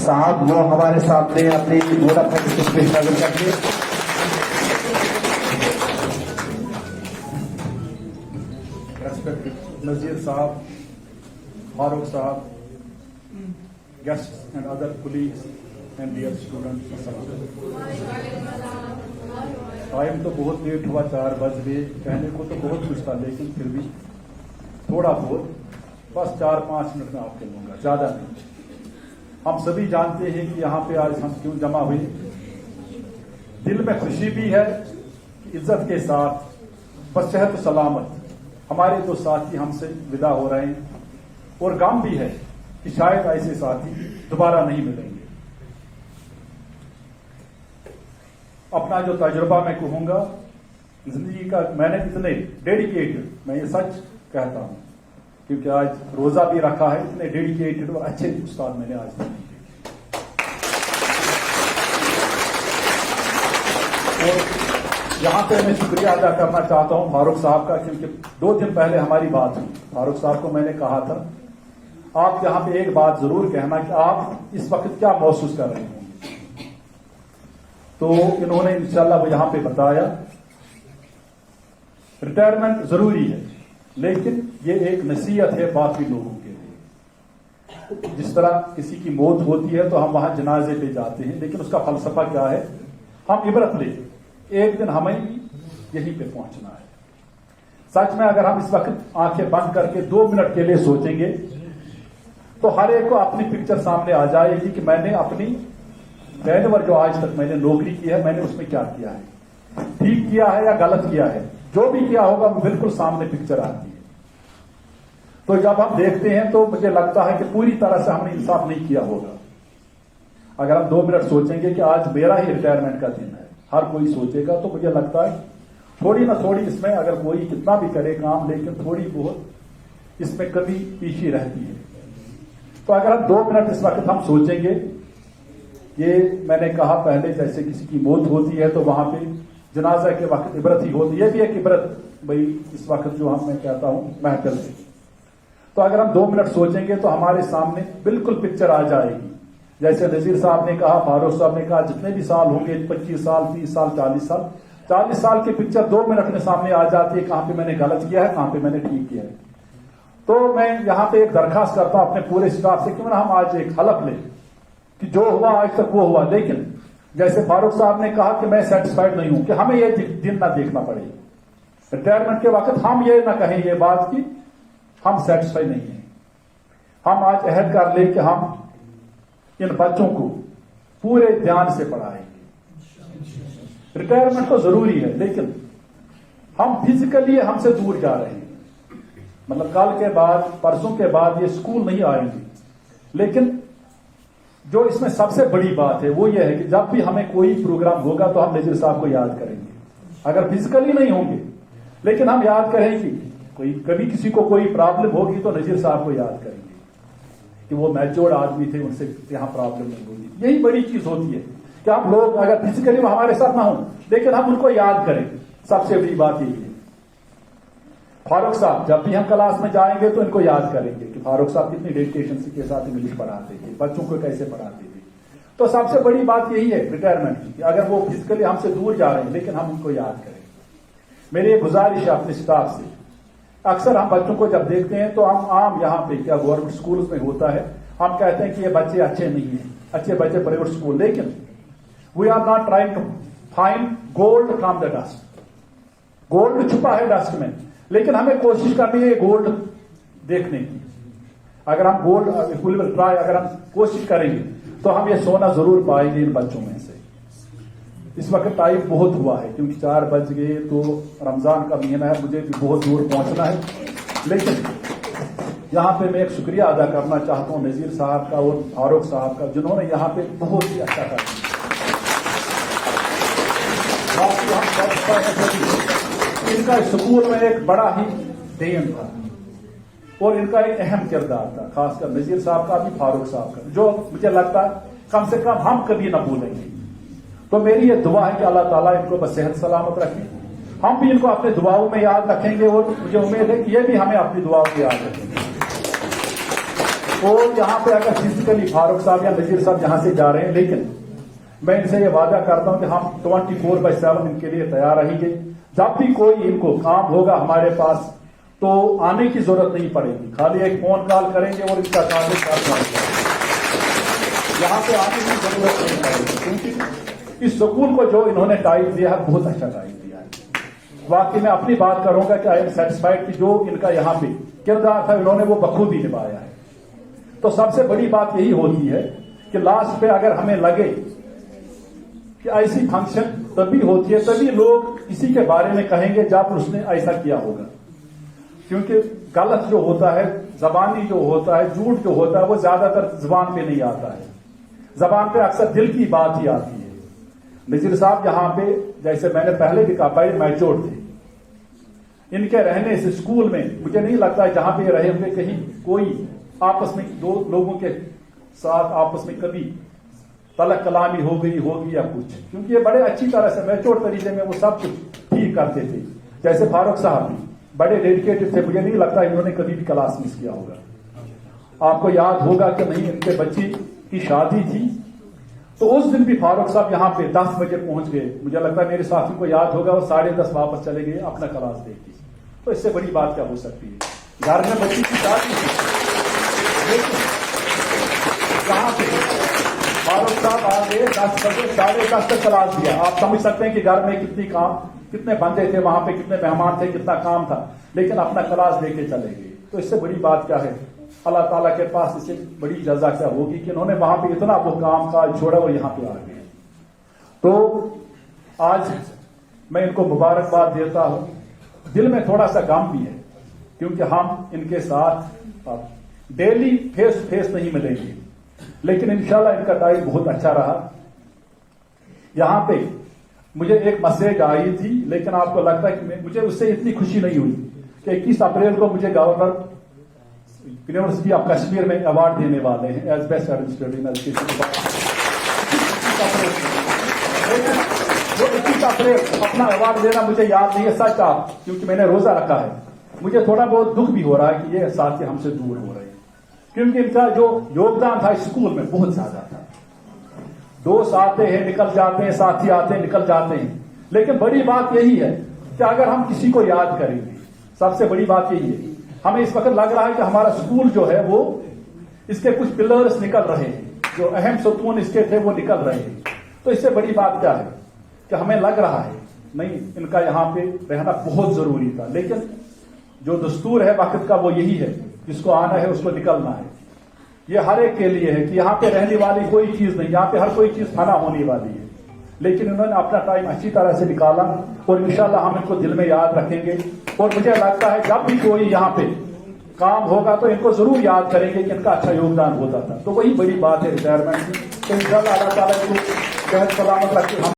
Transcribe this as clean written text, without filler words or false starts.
साहब वो हमारे सामने अपनी मोड़ा पेश करके Respected Nazir Sahab, Farooq Sahab, guests and other colleagues and dear students. Time तो बहुत लेट हुआ, 4 बज गए। कहने को तो बहुत कुछ था, लेकिन फिर भी थोड़ा बहुत, बस 4-5 मिनट में आपके लूंगा, ज्यादा नहीं। हम सभी जानते हैं कि यहाँ पे आज हम क्यों जमा हुए। दिल में खुशी भी है कि इज्जत के साथ बसेहत सलामत हमारे दो साथी हमसे विदा हो रहे हैं, और गम भी है कि शायद ऐसे साथी दोबारा नहीं मिलेंगे। अपना जो तजुर्बा मैं कहूंगा जिंदगी का, मैंने इतने डेडिकेटेड, मैं ये सच कहता हूं क्योंकि आज रोजा भी रखा है, इतने डेडिकेटेड और अच्छे उस्ताद मैंने आज तक नहीं देखे। और यहां पे मैं शुक्रिया अदा करना चाहता हूं फारूक साहब का, क्योंकि 2 दिन पहले हमारी बात हुई। फारूक साहब को मैंने कहा था आप यहां पे एक बात जरूर कहना कि आप इस वक्त क्या महसूस कर रहे होंगे। तो इन्होंने इंशाल्लाह वो यहां पे बताया रिटायरमेंट जरूरी है, लेकिन ये एक नसीहत है बाकी लोगों के लिए। जिस तरह किसी की मौत होती है तो हम वहां जनाजे पे जाते हैं, लेकिन उसका फलसफा क्या है, हम इबरत ले, एक दिन हमें यहीं पे पहुंचना है। सच में अगर हम इस वक्त आंखें बंद करके 2 मिनट के लिए सोचेंगे तो हर एक को अपनी पिक्चर सामने आ जाएगी कि मैंने अपनी पहले जो आज तक मैंने नौकरी की है, मैंने उसमें क्या किया है, ठीक किया है या गलत किया है। जो भी किया होगा वो बिल्कुल सामने पिक्चर आती है। तो जब हम देखते हैं तो मुझे लगता है कि पूरी तरह से हमने इंसाफ नहीं किया होगा। अगर हम 2 मिनट सोचेंगे कि आज मेरा ही रिटायरमेंट का दिन है, हर कोई सोचेगा, तो मुझे लगता है थोड़ी ना थोड़ी इसमें, अगर कोई कितना भी करे काम, लेकिन थोड़ी बहुत इसमें कभी पीछे रहती है। तो अगर हम 2 मिनट इस वक्त हम सोचेंगे, ये मैंने कहा पहले जैसे किसी की मौत होती है तो वहां पे जनाजा के वक्त इबरत ही होती है, ये भी एक इबरत भाई इस वक्त जो हम मैं कहता हूं महफिल से। तो अगर हम 2 मिनट सोचेंगे तो हमारे सामने बिल्कुल पिक्चर आ जाएगी। जैसे नजीर साहब ने कहा, फारूक साहब ने कहा, जितने भी साल होंगे 25 साल 30 साल 40 साल की पिक्चर 2 मिनट में सामने आ जाती है, कहां पे मैंने गलत किया है, कहां पे मैंने ठीक किया है। तो मैं यहां पे एक दरखास्त करता हूं अपने पूरे स्टाफ से, क्यों ना हम आज एक हलफ लें कि जो हुआ आज तक वो हुआ। लेकिन जैसे फारूक साहब ने कहा कि मैं सेटिस्फाइड नहीं हूं, कि हमें ये दिन ना देखना पड़े रिटायरमेंट के वक्त, हम ये ना कहें ये बात कि हम सेटिस्फाइड नहीं है। हम आज अहद कर लें कि हम इन बच्चों को पूरे ध्यान से पढ़ाएंगे। रिटायरमेंट तो जरूरी है, लेकिन हम फिजिकली हमसे दूर जा रहे हैं। मतलब कल के बाद परसों के बाद ये स्कूल नहीं आएंगे, लेकिन जो इसमें सबसे बड़ी बात है वो ये है कि जब भी हमें कोई प्रोग्राम होगा तो हम नजीर साहब को याद करेंगे। अगर फिजिकली नहीं होंगे, लेकिन हम याद करें कि कोई कभी किसी को कोई प्रॉब्लम होगी तो नजीर साहब को याद करेंगे कि वो मैच्योर्ड आदमी थे, उनसे यहां प्रॉब्लम नहीं होगी। यही बड़ी चीज होती है कि हम लोग अगर फिजिकली हमारे साथ ना हो, लेकिन हम उनको याद करें। सबसे बड़ी बात यही है। फारूक साहब जब भी हम क्लास में जाएंगे तो इनको याद करेंगे कि फारूक साहब कितनी डेडिकेशन के साथ इंग्लिश पढ़ाते थे, बच्चों को कैसे पढ़ाते थे। तो सबसे बड़ी बात यही है रिटायरमेंट की, कि अगर वो फिजिकली हमसे दूर जा रहे हैं, लेकिन हम उनको याद करें। मेरी एक गुजारिश है अपने स्टाफ से, अक्सर हम बच्चों को जब देखते हैं तो हम आम यहाँ पे क्या गवर्नमेंट स्कूल में होता है, हम कहते हैं कि ये बच्चे अच्छे नहीं है, अच्छे बच्चे प्राइवेट स्कूल, लेकिन we are not trying to find gold from the dust. Gold छुपा है डस्ट में, लेकिन हमें कोशिश करनी है गोल्ड देखने की। अगर हम गोल्ड ट्राई, अगर हम कोशिश करेंगे तो हम ये सोना जरूर पाएंगे इन बच्चों में से। इस वक्त टाइम बहुत हुआ है, क्योंकि 4 बज गए, तो रमजान का महीना है, मुझे भी बहुत दूर पहुंचना है। लेकिन यहां पे मैं एक शुक्रिया अदा करना चाहता हूं नजीर साहब का और फारूक साहब का, जिन्होंने यहां पे बहुत ही अच्छा काम किया। इनका स्कूल में एक बड़ा ही देन था और इनका एक अहम किरदार था, खासकर नजीर साहब का भी, फारूक साहब का, जो मुझे लगता है कम से कम हम कभी ना भूलेंगे। तो मेरी ये दुआ है कि अल्लाह ताला इनको बस सेहत सलामत रखे, हम भी इनको अपने दुआओं में याद रखेंगे, और मुझे उम्मीद है कि ये भी हमें अपनी दुआओं में याद रखेंगे। اور یہاں پہ اگر فزیکلی فاروق صاحب یا نذیر صاحب یہاں سے جا رہے ہیں، لیکن میں ان سے یہ وعدہ کرتا ہوں کہ ہم 24/7 ان کے لیے تیار رہیں گے. جب بھی کوئی ان کو کام ہوگا ہمارے پاس تو آنے کی ضرورت نہیں پڑے گی، خالی ایک فون کال کریں گے اور ان کا کام یہاں پہ آنے کی ضرورت نہیں پڑے گی، کیونکہ اس سکول کو جو انہوں نے ٹائم دیا ہے بہت اچھا ٹائم دیا ہے. واقعی میں اپنی بات کروں گا کہ آئی ایم سیٹسفائڈ کہ جو ان کا یہاں پہ کردار تھا انہوں نے وہ بخوبی نبھایا ہے. تو سب سے بڑی بات یہی ہوتی ہے کہ لاسٹ پہ اگر ہمیں لگے کہ ایسی فنکشن تبھی ہوتی ہے، تبھی لوگ کسی کے بارے میں کہیں گے جب اس نے ایسا کیا ہوگا. کیونکہ غلط جو ہوتا ہے، زبانی جو ہوتا ہے، جھوٹ جو ہوتا ہے، وہ زیادہ تر زبان پہ نہیں آتا ہے، زبان پہ اکثر دل کی بات ہی آتی ہے. نذیر صاحب یہاں پہ جیسے میں نے پہلے بھی کہا بڑے میچور تھے. ان کے رہنے سے اسکول میں مجھے نہیں لگتا ہے جہاں پہ یہ رہے ہوئے کہیں کوئی آپس میں دو لوگوں کے ساتھ آپس میں کبھی طلق کلامی ہو گئی ہوگی یا کچھ، کیونکہ یہ بڑے اچھی طرح سے میچور طریقے میں وہ سب کچھ ٹھیک کرتے تھے. جیسے فاروق صاحب بھی بڑے ڈیڈیکیٹڈ تھے، مجھے نہیں لگتا انہوں نے کبھی بھی کلاس مس کیا ہوگا. آپ کو یاد ہوگا کہ نہیں، ان کے بچی کی شادی تھی تو اس دن بھی فاروق صاحب یہاں پہ 10 بجے پہنچ گئے. مجھے لگتا ہے میرے ساتھی کو یاد ہوگا وہ 10:30 واپس چلے گئے اپنا کلاس دیکھ کے. تو اس سے بڑی بات کیا ہو سکتی ہے؟ گھر میں بچی کی شادی تھی لیکن یہاں پہ فاروق صاحب آ گئے 10 بجے 10:30 تک کلاس دیا. آپ سمجھ سکتے ہیں کہ گھر میں کتنے بندے تھے، وہاں پہ کتنے مہمان تھے، کتنا کام تھا، لیکن اپنا کلاس دے کے چلے گئے. تو اس سے بڑی بات کیا ہے؟ اللہ تعالیٰ کے پاس اس سے بڑی جزا کیا ہوگی کہ انہوں نے وہاں پہ اتنا وہ کام کاج چھوڑا اور یہاں پہ آ گئے. تو آج میں ان کو مبارکباد دیتا ہوں. دل میں تھوڑا سا غم بھی ہے کیونکہ ہم ان کے ساتھ ڈیلی فیس ٹو فیس نہیں ملیں گے، لیکن انشاءاللہ ان کا ٹائم بہت اچھا رہا. یہاں پہ مجھے ایک میسج آئی تھی، لیکن آپ کو لگتا ہے کہ مجھے اس سے اتنی خوشی نہیں ہوئی کہ 21 اپریل کو مجھے گورنر یونیورسٹی آف کشمیر میں ایوارڈ دینے والے ہیں as best administrative education. 21 April اپنا ایوارڈ دینا مجھے یاد نہیں ہے، سچ آپ، کیونکہ میں نے روزہ رکھا ہے. مجھے تھوڑا بہت دکھ بھی ہو رہا ہے کہ یہ ساتھی ہم سے دور ہو رہے ہیں، کیونکہ ان کا جو یوگدان تھا اسکول میں بہت زیادہ تھا. دوست آتے ہیں نکل جاتے ہیں، ساتھی آتے ہیں نکل جاتے ہیں، لیکن بڑی بات یہی ہے کہ اگر ہم کسی کو یاد کریں گے، سب سے بڑی بات یہی ہے. ہمیں اس وقت لگ رہا ہے کہ ہمارا اسکول جو ہے وہ اس کے کچھ پلرز نکل رہے ہیں، جو اہم ستون اس کے تھے وہ نکل رہے ہیں. تو اس سے بڑی بات کیا ہے کہ ہمیں لگ رہا ہے نہیں، ان کا یہاں پہ رہنا بہت ضروری تھا. لیکن جو دستور ہے وقت کا وہ یہی ہے، جس کو آنا ہے اس کو نکلنا ہے. یہ ہر ایک کے لیے ہے کہ یہاں پہ رہنے والی کوئی چیز نہیں، یہاں پہ ہر کوئی چیز فنا ہونے والی ہے. لیکن انہوں نے اپنا ٹائم اچھی طرح سے نکالا اور انشاءاللہ ہم ان کو دل میں یاد رکھیں گے. اور مجھے لگتا ہے جب بھی کوئی یہاں پہ کام ہوگا تو ان کو ضرور یاد کریں گے کہ ان کا اچھا یوگدان ہوتا تھا. تو وہی بڑی بات ہے ریٹائرمنٹ کی. تو انشاءاللہ اللہ تعالیٰ کو صحت سلامت رکھے.